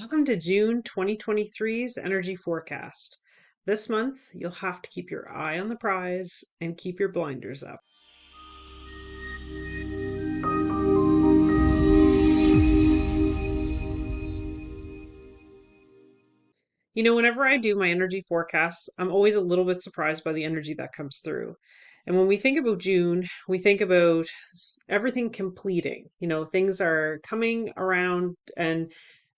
Welcome to June 2023's energy forecast. This month, you'll have to keep your eye on the prize and keep your blinders up. Whenever I do my energy forecasts, I'm always a little bit surprised by the energy that comes through. And when we think about June, we think about everything completing. Things are coming around and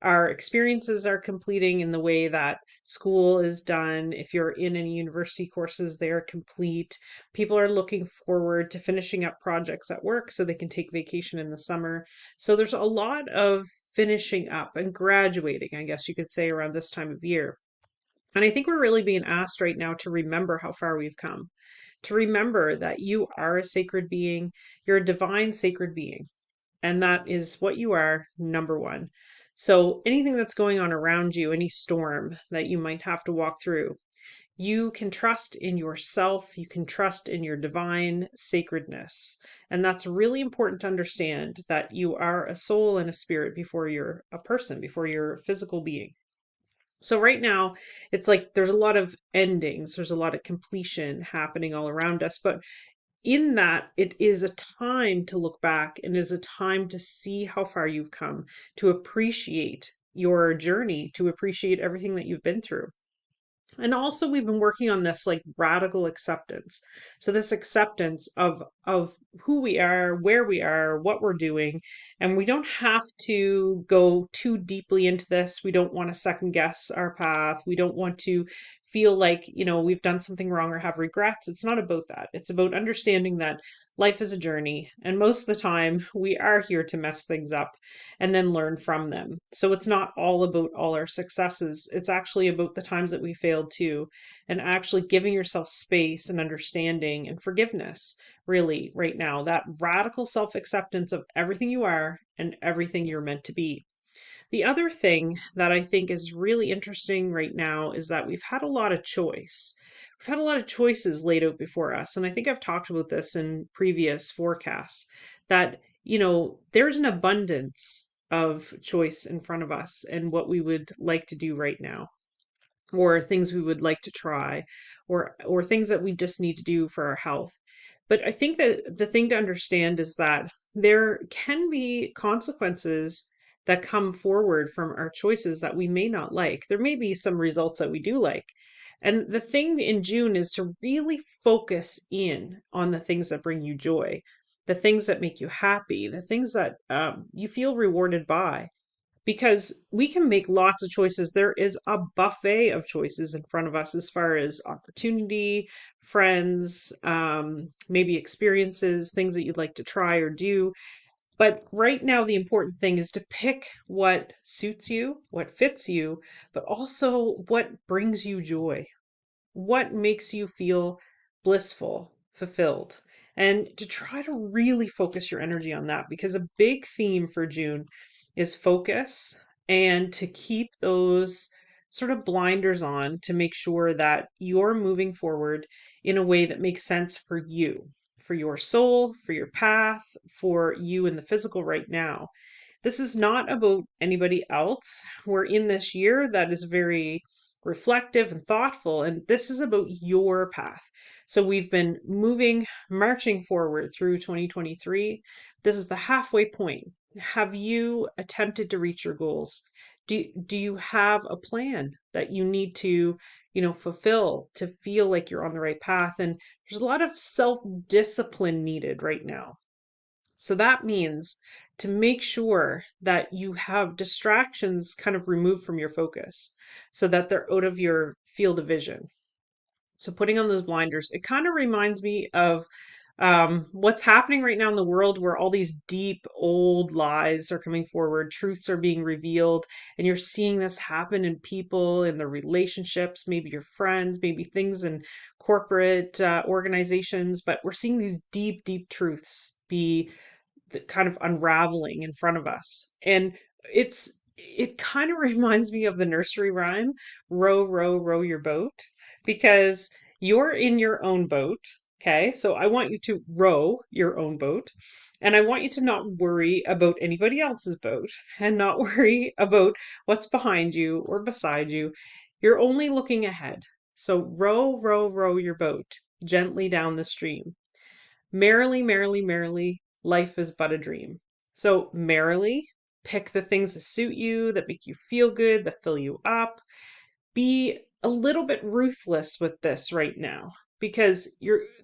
our experiences are completing in the way that school is done. If you're in any university courses, they are complete. People are looking forward to finishing up projects at work so they can take vacation in the summer. So there's a lot of finishing up and graduating, I guess you could say, around this time of year. And I think we're really being asked right now to remember how far we've come, to remember that you are a sacred being, you're a divine sacred being, and that is what you are, number one. So anything that's going on around you, any storm that you might have to walk through, you can trust in yourself, you can trust in your divine sacredness. And that's really important to understand, that you are a soul and a spirit before you're a person, before you're a physical being. So right now, it's like there's a lot of endings, there's a lot of completion happening all around us, but in that, it is a time to look back and it is a time to see how far you've come, to appreciate your journey, to appreciate everything that you've been through. And also we've been working on this like radical acceptance. So this acceptance of who we are, where we are, what we're doing, and we don't have to go too deeply into this. We don't want to second guess our path. We don't want to feel like, we've done something wrong or have regrets. It's not about that. It's about understanding that life is a journey, and most of the time we are here to mess things up and then learn from them. So it's not all about all our successes. It's actually about the times that we failed too, and actually giving yourself space and understanding and forgiveness, really, right now. That radical self acceptance of everything you are and everything you're meant to be. The other thing that I think is really interesting right now is that we've had a lot of choice. We've had a lot of choices laid out before us. And I think I've talked about this in previous forecasts, that, there's an abundance of choice in front of us and what we would like to do right now, or things we would like to try, or things that we just need to do for our health. But I think that the thing to understand is that there can be consequences that come forward from our choices that we may not like. There may be some results that we do like. And the thing in June is to really focus in on the things that bring you joy, the things that make you happy, the things that you feel rewarded by, because we can make lots of choices. There is a buffet of choices in front of us as far as opportunity, friends, maybe experiences, things that you'd like to try or do. But right now, the important thing is to pick what suits you, what fits you, but also what brings you joy, what makes you feel blissful, fulfilled, and to try to really focus your energy on that, because a big theme for June is focus, and to keep those sort of blinders on to make sure that you're moving forward in a way that makes sense for you, for your soul, for your path, for you in the physical right now. This is not about anybody else. We're in this year that is very reflective and thoughtful, and this is about your path. So we've been marching forward through 2023. This is the halfway point. Have you attempted to reach your goals? Do you have a plan that you need to, fulfill to feel like you're on the right path? And there's a lot of self-discipline needed right now. So that means to make sure that you have distractions kind of removed from your focus so that they're out of your field of vision. So putting on those blinders, it kind of reminds me of what's happening right now in the world, where all these deep old lies are coming forward, truths are being revealed, and you're seeing this happen in people, in their relationships, maybe your friends, maybe things in corporate organizations. But we're seeing these deep, deep truths be the kind of unraveling in front of us. And it kind of reminds me of the nursery rhyme, row, row, row your boat, because you're in your own boat Okay, so I want you to row your own boat, and I want you to not worry about anybody else's boat and not worry about what's behind you or beside you. You're only looking ahead. So row, row, row your boat gently down the stream. Merrily, merrily, merrily, life is but a dream. So, merrily, pick the things that suit you, that make you feel good, that fill you up. Be a little bit ruthless with this right now because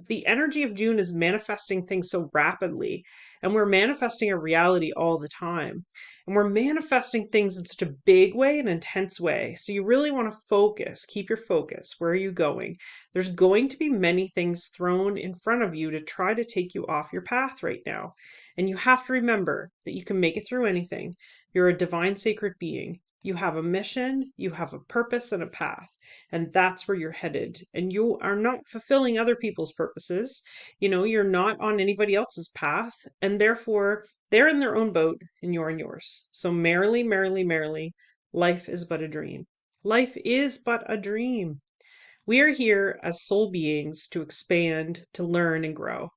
the energy of June is manifesting things so rapidly, and we're manifesting a reality all the time, and we're manifesting things in such a big way, an intense way. So you really want to focus, keep your focus. Where are you going? There's going to be many things thrown in front of you to try to take you off your path right now, and you have to remember that you can make it through anything. You're a divine sacred being. You have a mission, you have a purpose and a path, and that's where you're headed. And you are not fulfilling other people's purposes. You're not on anybody else's path, and therefore they're in their own boat and you're in yours. So merrily, merrily, merrily, life is but a dream. Life is but a dream. We are here as soul beings to expand, to learn, and grow.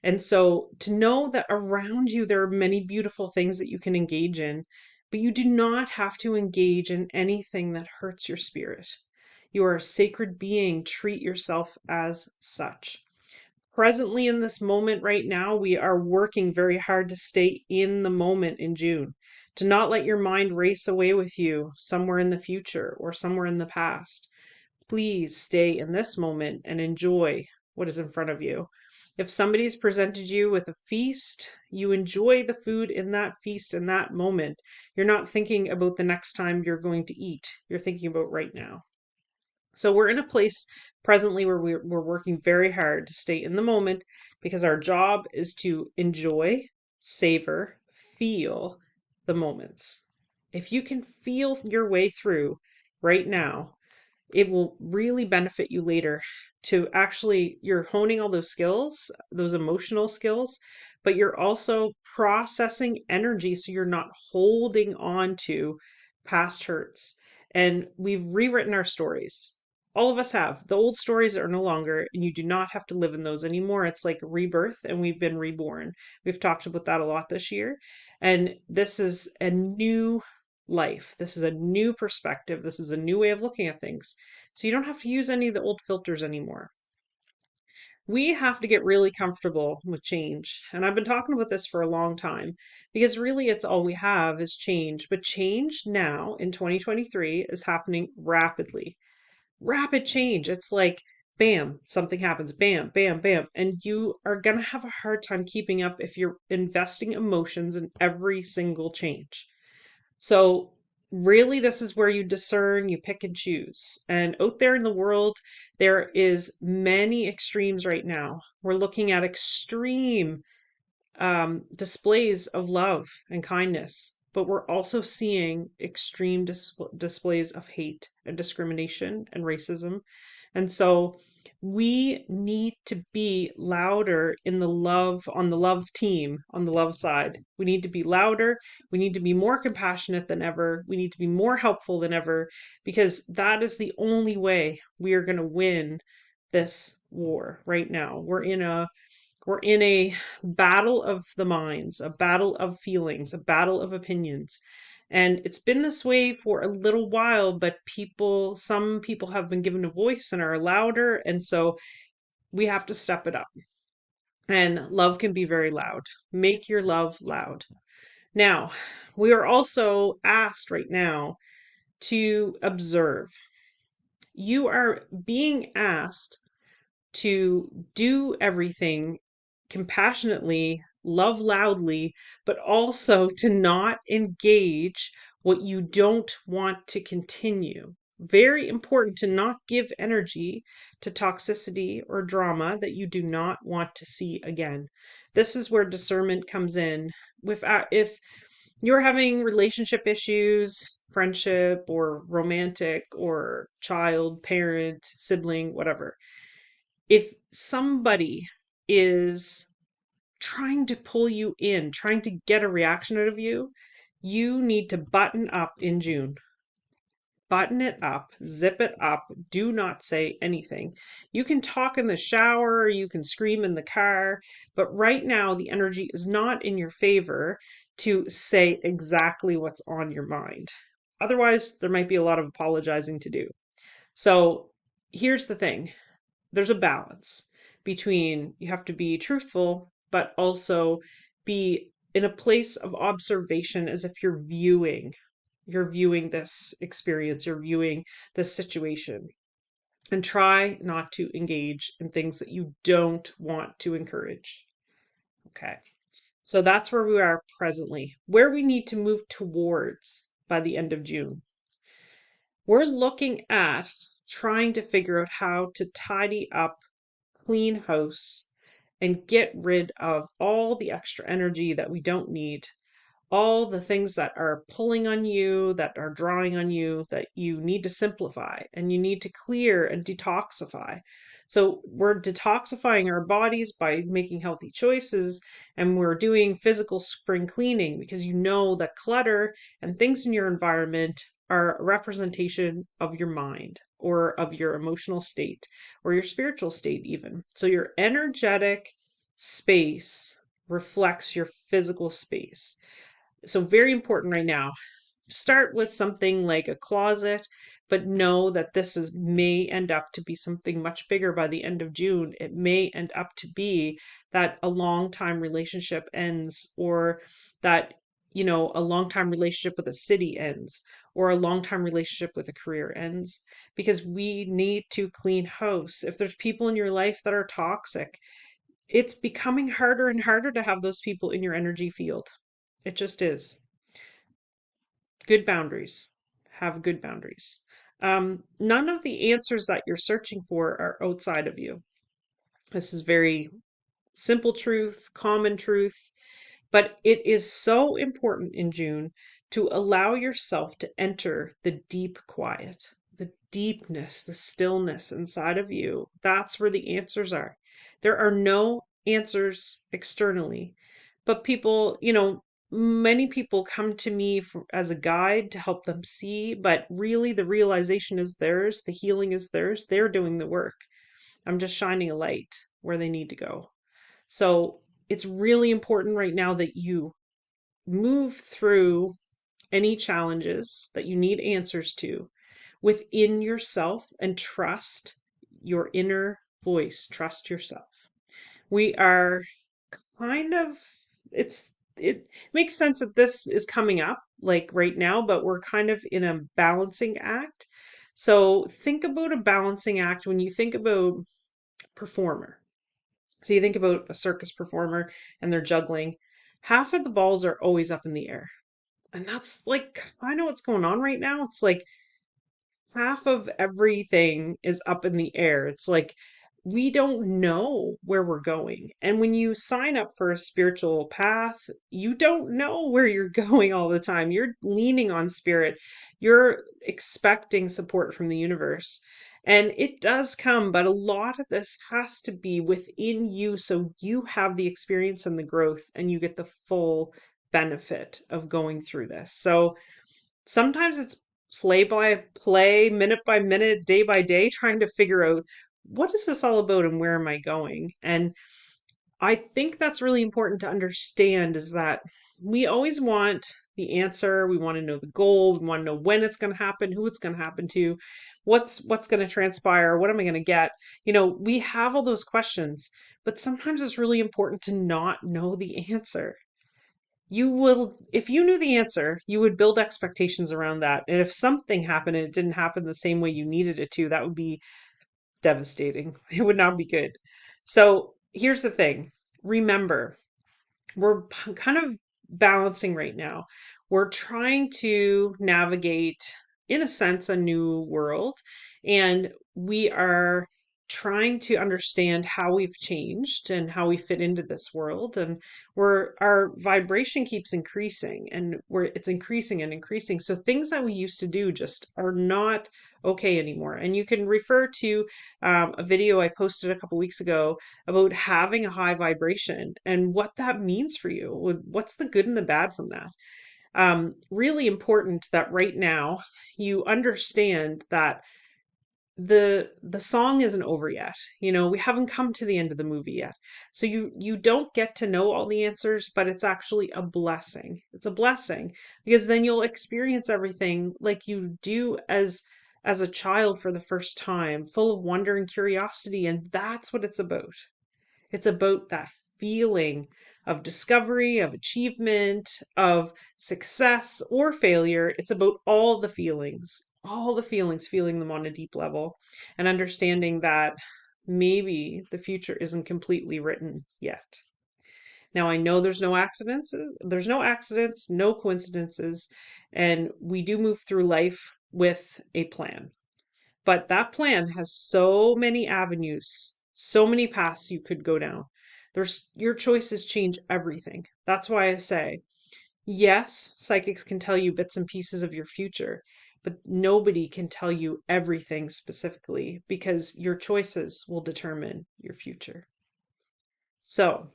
And so to know that around you there are many beautiful things that you can engage in, but you do not have to engage in anything that hurts your spirit. You are a sacred being. Treat yourself as such. Presently, in this moment right now, we are working very hard to stay in the moment in June, to not let your mind race away with you somewhere in the future or somewhere in the past. Please stay in this moment and enjoy what is in front of you. If somebody's presented you with a feast, you enjoy the food in that feast in that moment. You're not thinking about the next time you're going to eat. You're thinking about right now. So we're in a place presently where we're working very hard to stay in the moment because our job is to enjoy, savor, feel the moments. If you can feel your way through right now, it will really benefit you later to actually you're honing all those skills, those emotional skills, but you're also processing energy so you're not holding on to past hurts. And we've rewritten our stories. All of us have. The old stories are no longer, and you do not have to live in those anymore. It's like rebirth, and we've been reborn. We've talked about that a lot this year. And this is a new life. This is a new perspective. This is a new way of looking at things. So you don't have to use any of the old filters anymore. We have to get really comfortable with change. And I've been talking about this for a long time because really it's all we have is change. But change now in 2023 is happening rapidly. Rapid change. It's like, bam, something happens, bam, bam, bam. And you are going to have a hard time keeping up if you're investing emotions in every single change. So really this is where you discern, you pick and choose. And out there in the world, there is many extremes right now. We're looking at extreme displays of love and kindness, but we're also seeing extreme displays of hate and discrimination and racism. And so we need to be louder in the love, on the love team, on the love side. We need to be louder. We need to be more compassionate than ever. We need to be more helpful than ever because that is the only way we are going to win this war right now. We're in a battle of the minds, a battle of feelings, a battle of opinions. And it's been this way for a little while, but some people have been given a voice and are louder. And so we have to step it up. And love can be very loud. Make your love loud. Now, we are also asked right now to observe. You are being asked to do everything compassionately, love loudly, but also to not engage what you don't want to continue. Very important to not give energy to toxicity or drama that you do not want to see again. This is where discernment comes in. If you're having relationship issues, friendship or romantic or child, parent, sibling, whatever, if somebody is trying to pull you in, trying to get a reaction out of you, you need to button up in June. button it up, zip it up, do not say anything. You can talk in the shower, you can scream in the car, but right now the energy is not in your favor to say exactly what's on your mind. Otherwise, there might be a lot of apologizing to do. So here's the thing, there's a balance between you have to be truthful, but also be in a place of observation as if you're viewing this experience, you're viewing this situation, and try not to engage in things that you don't want to encourage. Okay. So that's where we are presently, where we need to move towards by the end of June. We're looking at trying to figure out how to tidy up, clean house, and get rid of all the extra energy that we don't need, all the things that are pulling on you, that are drawing on you, that you need to simplify and you need to clear and detoxify. So, we're detoxifying our bodies by making healthy choices, and we're doing physical spring cleaning because you know that clutter and things in your environment are a representation of your mind or of your emotional state or your spiritual state, even. So, your energetic space reflects your physical space. So, very important right now. Start with something like a closet, but know that this is may end up to be something much bigger by the end of June. It may end up to be that a long time relationship ends, or that, a long time relationship with a city ends, or a long time relationship with a career ends, because we need to clean house. If there's people in your life that are toxic, it's becoming harder and harder to have those people in your energy field. It just is. Good boundaries. Have good boundaries. None of the answers that you're searching for are outside of you. This is very simple truth, common truth, but it is so important in June to allow yourself to enter the deep quiet, the deepness, the stillness inside of you. That's where the answers are. There are no answers externally, but people, many people come to me as a guide to help them see, but really the realization is theirs, the healing is theirs. They're doing the work. I'm just shining a light where they need to go. So it's really important right now that you move through any challenges that you need answers to within yourself and trust your inner voice. Trust yourself. We are kind of, it makes sense that this is coming up like right now, but we're kind of in a balancing act. So think about a balancing act when you think about performer. So you think about a circus performer and they're juggling. Half of the balls are always up in the air. And that's like, I know what's going on right now. It's like half of everything is up in the air. It's like we don't know where we're going. And when you sign up for a spiritual path, you don't know where you're going all the time. You're leaning on spirit, you're expecting support from the universe. And it does come, but a lot of this has to be within you so you have the experience and the growth and you get the full benefit of going through this. So sometimes it's play by play, minute by minute, day by day, trying to figure out what is this all about and where am I going? And I think that's really important to understand is that we always want the answer. We want to know the goal. We want to know when it's going to happen, who it's going to happen to, what's going to transpire, what am I going to get? We have all those questions, but sometimes it's really important to not know the answer. You will, if you knew the answer, you would build expectations around that. And if something happened and it didn't happen the same way you needed it to, that would be devastating. It would not be good. So here's the thing. Remember, we're kind of balancing right now. We're trying to navigate, in a sense, a new world, and we are trying to understand how we've changed and how we fit into this world. And our vibration keeps increasing, and it's increasing and increasing. So things that we used to do just are not okay anymore. And you can refer to a video I posted a couple weeks ago about having a high vibration and what that means for you. What's the good and the bad from that? Really important that right now you understand that the song isn't over yet. We haven't come to the end of the movie yet. So you don't get to know all the answers, but it's actually a blessing. It's a blessing because then you'll experience everything like you do as a child for the first time, full of wonder and curiosity, and that's what it's about. It's about that feeling of discovery, of achievement, of success or failure. It's about all the feelings, feeling them on a deep level, and understanding that maybe the future isn't completely written yet. Now, I know there's no accidents, no coincidences, and we do move through life with a plan. But that plan has so many avenues, so many paths you could go down. Your choices change everything. That's why I say, yes, psychics can tell you bits and pieces of your future, but nobody can tell you everything specifically because your choices will determine your future. So,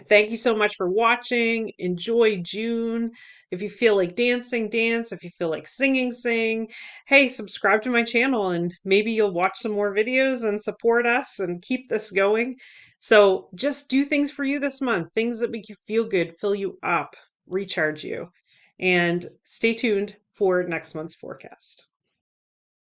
thank you so much for watching. Enjoy June. If you feel like dancing, dance. If you feel like singing, sing. Hey, subscribe to my channel and maybe you'll watch some more videos and support us and keep this going. So just do things for you this month, things that make you feel good, fill you up, recharge you. And stay tuned for next month's forecast.